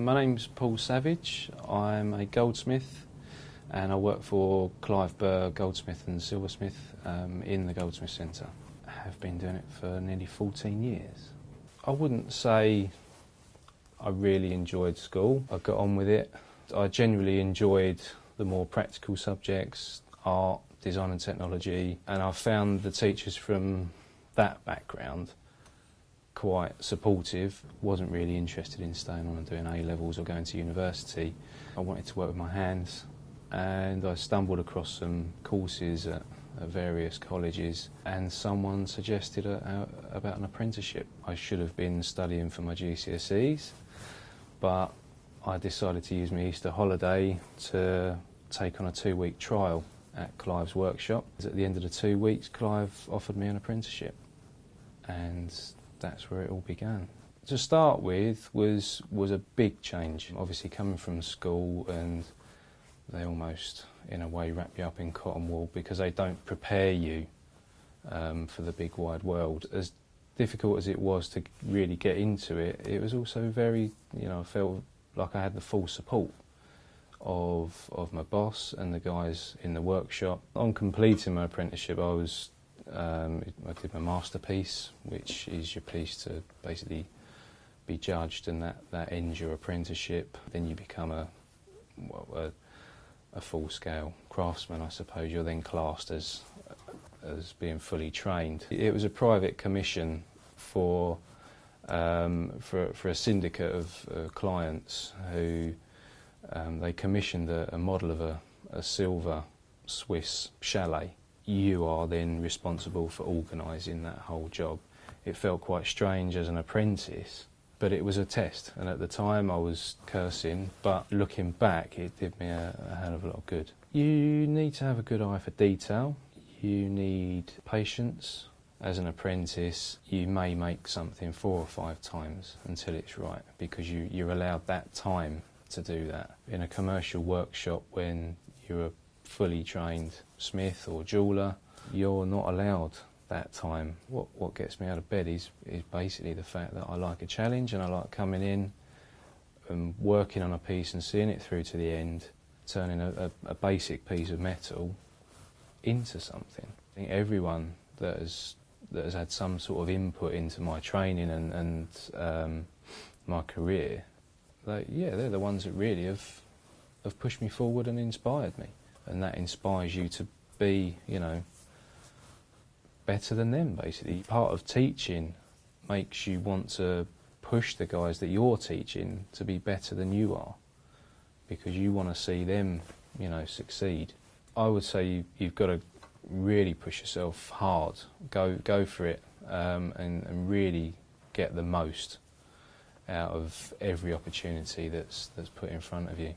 My name's Paul Savage. I'm a goldsmith and I work for Clive Burr Goldsmith and Silversmith in the Goldsmith Centre. I have been doing it for nearly 14 years. I wouldn't say I really enjoyed school. I got on with it. I generally enjoyed the more practical subjects, art, design and technology, and I found the teachers from that background quite supportive. Wasn't really interested in staying on and doing A-levels or going to university. I wanted to work with my hands, and I stumbled across some courses at various colleges, and someone suggested about an apprenticeship. I should have been studying for my GCSEs, but I decided to use my Easter holiday to take on a 2-week trial at Clive's workshop. At the end of the 2 weeks, Clive offered me an apprenticeship, and that's where it all began. To start with was a big change. Obviously coming from school, and they almost in a way wrap you up in cotton wool because they don't prepare you for the big wide world. As difficult as it was to really get into it, it was also very, I felt like I had the full support of my boss and the guys in the workshop. On completing my apprenticeship, I did my masterpiece, which is your piece to basically be judged, and that ends your apprenticeship. Then you become a full-scale craftsman, I suppose. You're then classed as being fully trained. It was a private commission for a syndicate of clients who they commissioned a model of a silver Swiss chalet. You are then responsible for organising that whole job. It felt quite strange as an apprentice, but it was a test, and at the time I was cursing, but looking back it did me a hell of a lot of good. You need to have a good eye for detail, you need patience. As an apprentice you may make something 4 or 5 times until it's right, because you're allowed that time to do that. In a commercial workshop, when you're a fully trained smith or jeweller, you're not allowed that time. What gets me out of bed is basically the fact that I like a challenge, and I like coming in and working on a piece and seeing it through to the end, turning a basic piece of metal into something. I think everyone that has had some sort of input into my training and my career, they're the ones that really have pushed me forward and inspired me. And that inspires you to be, better than them, basically. Part of teaching makes you want to push the guys that you're teaching to be better than you are, because you want to see them, succeed. I would say you've got to really push yourself hard, go for it, and really get the most out of every opportunity that's put in front of you.